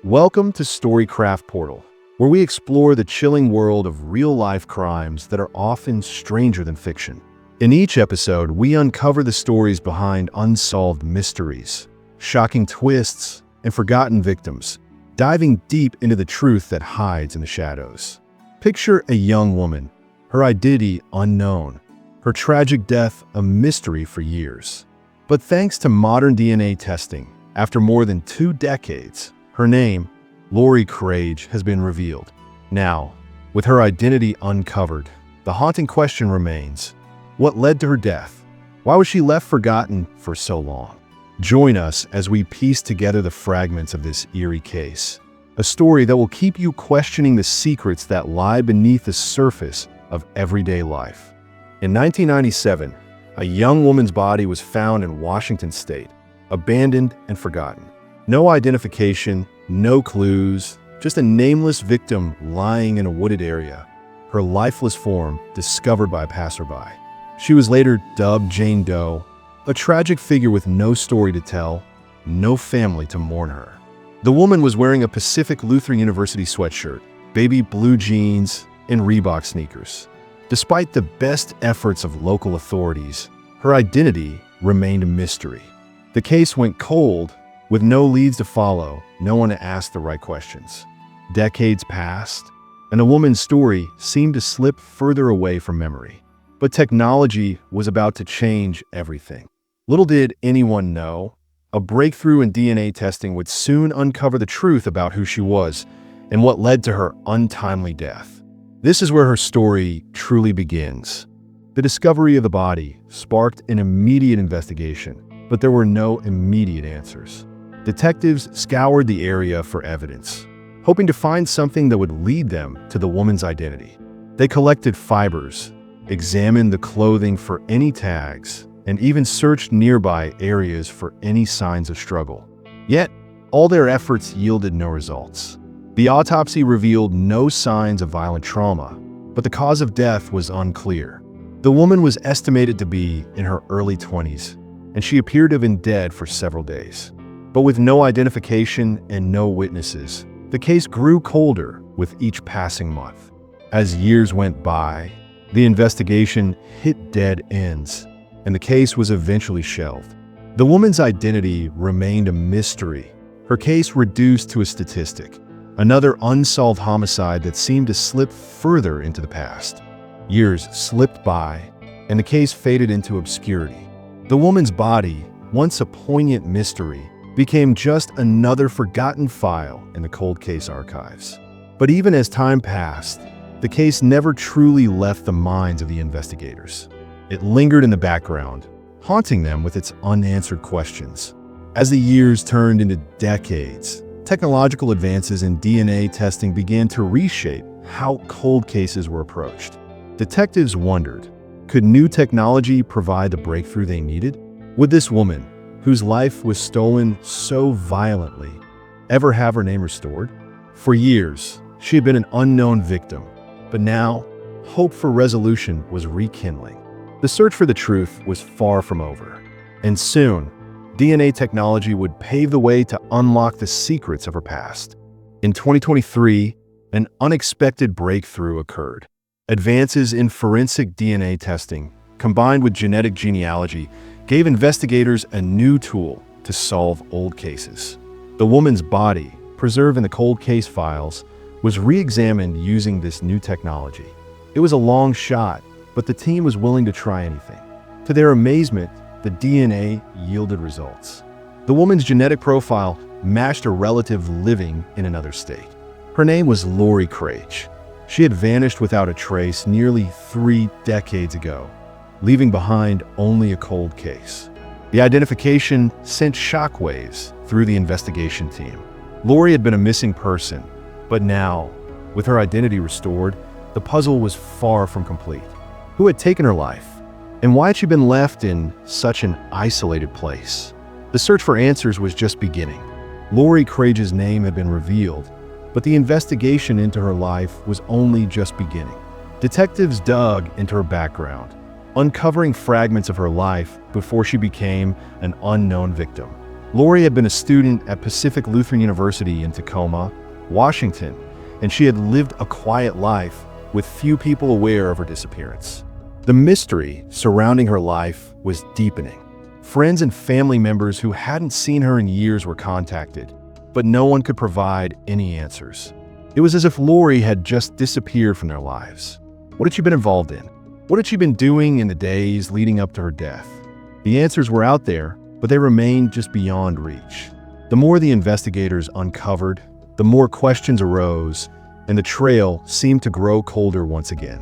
Welcome to Storycraft Portal, where we explore the chilling world of real-life crimes that are often stranger than fiction. In each episode, we uncover the stories behind unsolved mysteries, shocking twists, and forgotten victims, diving deep into the truth that hides in the shadows. Picture a young woman, her identity unknown, her tragic death a mystery for years. But thanks to modern DNA testing, after more than 2 decades, her name, Laurie Krage, has been revealed. Now, with her identity uncovered, the haunting question remains: what led to her death? Why was she left forgotten for so long? Join us as we piece together the fragments of this eerie case, a story that will keep you questioning the secrets that lie beneath the surface of everyday life. In 1997, a young woman's body was found in Washington state, abandoned and forgotten. No identification, no clues, just a nameless victim lying in a wooded area, her lifeless form discovered by a passerby. She was later dubbed Jane Doe, a tragic figure with no story to tell, no family to mourn her. The woman was wearing a Pacific Lutheran University sweatshirt, baby blue jeans, and Reebok sneakers. Despite the best efforts of local authorities, her identity remained a mystery. The case went cold, with no leads to follow, no one to ask the right questions. Decades passed, and the woman's story seemed to slip further away from memory. But technology was about to change everything. Little did anyone know, a breakthrough in DNA testing would soon uncover the truth about who she was and what led to her untimely death. This is where her story truly begins. The discovery of the body sparked an immediate investigation, but there were no immediate answers. Detectives scoured the area for evidence, hoping to find something that would lead them to the woman's identity. They collected fibers, examined the clothing for any tags, and even searched nearby areas for any signs of struggle. Yet, all their efforts yielded no results. The autopsy revealed no signs of violent trauma, but the cause of death was unclear. The woman was estimated to be in her early 20s, and she appeared to have been dead for several days. But with no identification and no witnesses, the case grew colder with each passing month. As years went by, the investigation hit dead ends, and the case was eventually shelved. The woman's identity remained a mystery, her case reduced to a statistic, another unsolved homicide that seemed to slip further into the past. Years slipped by, and the case faded into obscurity. The woman's body, once a poignant mystery, became just another forgotten file in the cold case archives. But even as time passed, the case never truly left the minds of the investigators. It lingered in the background, haunting them with its unanswered questions. As the years turned into decades, technological advances in DNA testing began to reshape how cold cases were approached. Detectives wondered, could new technology provide the breakthrough they needed? Would this woman, whose life was stolen so violently, ever have her name restored? For years, she had been an unknown victim, but now, hope for resolution was rekindling. The search for the truth was far from over, and soon, DNA technology would pave the way to unlock the secrets of her past. In 2023, an unexpected breakthrough occurred. Advances in forensic DNA testing, combined with genetic genealogy, gave investigators a new tool to solve old cases. The woman's body, preserved in the cold case files, was re-examined using this new technology. It was a long shot, but the team was willing to try anything. To their amazement, the DNA yielded results. The woman's genetic profile matched a relative living in another state. Her name was Laurie Krage. She had vanished without a trace nearly 3 decades ago, leaving behind only a cold case. The identification sent shockwaves through the investigation team. Laurie had been a missing person, but now, with her identity restored, the puzzle was far from complete. Who had taken her life? And why had she been left in such an isolated place? The search for answers was just beginning. Laurie Krage's name had been revealed, but the investigation into her life was only just beginning. Detectives dug into her background, uncovering fragments of her life before she became an unknown victim. Laurie had been a student at Pacific Lutheran University in Tacoma, Washington, and she had lived a quiet life with few people aware of her disappearance. The mystery surrounding her life was deepening. Friends and family members who hadn't seen her in years were contacted, but no one could provide any answers. It was as if Laurie had just disappeared from their lives. What had she been involved in? What had she been doing in the days leading up to her death? The answers were out there, but they remained just beyond reach. The more the investigators uncovered, the more questions arose, and the trail seemed to grow colder once again.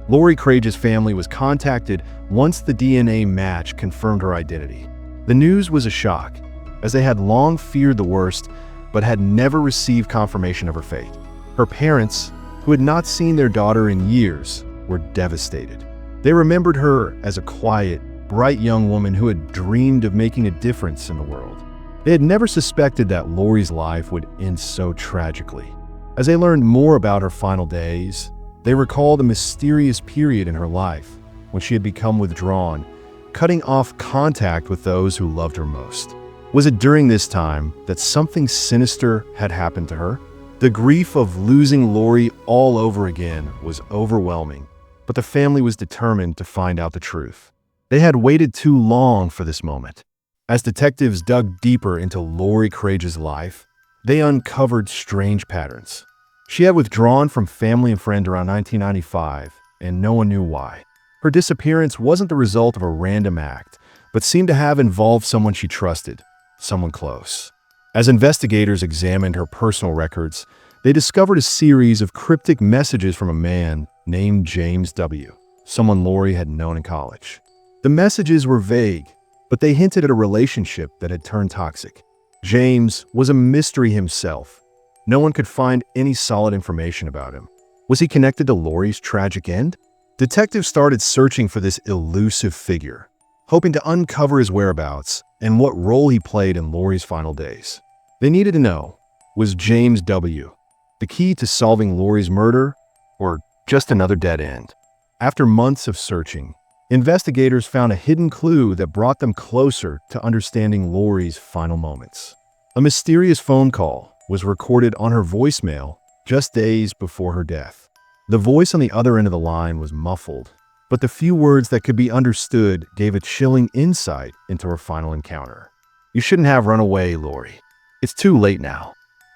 Laurie Krage's family was contacted once the DNA match confirmed her identity. The news was a shock, as they had long feared the worst, but had never received confirmation of her fate. Her parents, who had not seen their daughter in years, were devastated. They remembered her as a quiet, bright young woman who had dreamed of making a difference in the world. They had never suspected that Laurie's life would end so tragically. As they learned more about her final days, they recalled a mysterious period in her life when she had become withdrawn, cutting off contact with those who loved her most. Was it during this time that something sinister had happened to her? The grief of losing Laurie all over again was overwhelming, but the family was determined to find out the truth. They had waited too long for this moment. As detectives dug deeper into Laurie Krage's life, they uncovered strange patterns. She had withdrawn from family and friends around 1995, and no one knew why. Her disappearance wasn't the result of a random act, but seemed to have involved someone she trusted, someone close. As investigators examined her personal records, they discovered a series of cryptic messages from a man named James W., someone Laurie had known in college. The messages were vague, but they hinted at a relationship that had turned toxic. James was a mystery himself. No one could find any solid information about him. Was he connected to Laurie's tragic end? Detectives started searching for this elusive figure, hoping to uncover his whereabouts and what role he played in Laurie's final days. They needed to know, was James W. the key to solving Laurie's murder, or just another dead end? After months of searching, investigators found a hidden clue that brought them closer to understanding Laurie's final moments. A mysterious phone call was recorded on her voicemail just days before her death. The voice on the other end of the line was muffled, but the few words that could be understood gave a chilling insight into her final encounter. "You shouldn't have run away, Laurie. It's too late now."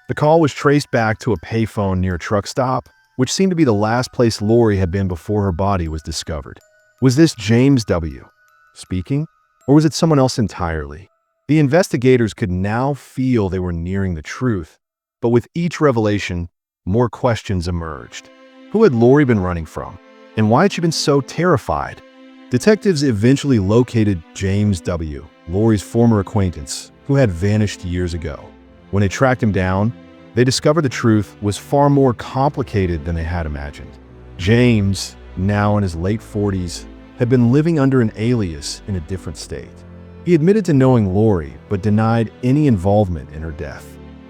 The call was traced back to a payphone near a truck stop, which seemed to be the last place Laurie had been before her body was discovered. Was this James W. speaking, or was it someone else entirely? The investigators could now feel they were nearing the truth, but with each revelation, more questions emerged. Who had Laurie been running from, and why had she been so terrified? Detectives eventually located James W., Laurie's former acquaintance, who had vanished years ago. When they tracked him down, they discovered the truth was far more complicated than they had imagined. James, now in his late 40s, had been living under an alias in a different state. He admitted to knowing Laurie, but denied any involvement in her death.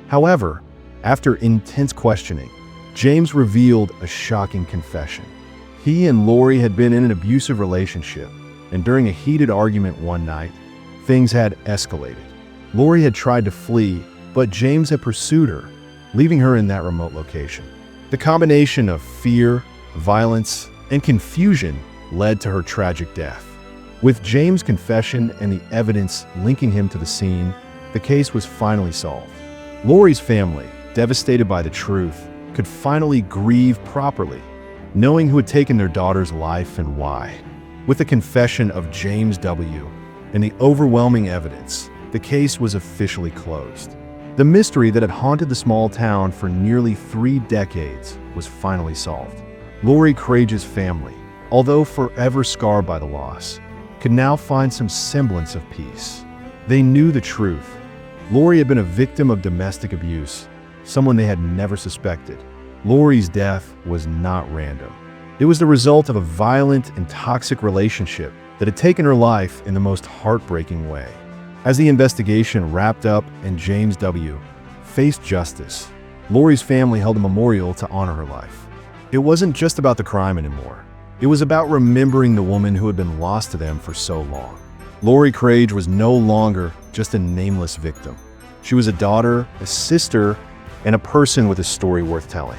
However, after intense questioning, James revealed a shocking confession. He and Laurie had been in an abusive relationship, and during a heated argument one night, things had escalated. Laurie had tried to flee, but James had pursued her, leaving her in that remote location. The combination of fear, violence, and confusion led to her tragic death. With James' confession and the evidence linking him to the scene, the case was finally solved. Laurie's family, devastated by the truth, could finally grieve properly, knowing who had taken their daughter's life and why. With the confession of James W. and the overwhelming evidence, the case was officially closed. The mystery that had haunted the small town for nearly 3 decades was finally solved. Laurie Krage's family, although forever scarred by the loss, could now find some semblance of peace. They knew the truth. Laurie had been a victim of domestic abuse, someone they had never suspected. Laurie's death was not random. It was the result of a violent and toxic relationship that had taken her life in the most heartbreaking way. As the investigation wrapped up and James W. faced justice, Laurie's family held a memorial to honor her life. It wasn't just about the crime anymore. It was about remembering the woman who had been lost to them for so long. Laurie Krage was no longer just a nameless victim. She was a daughter, a sister, and a person with a story worth telling.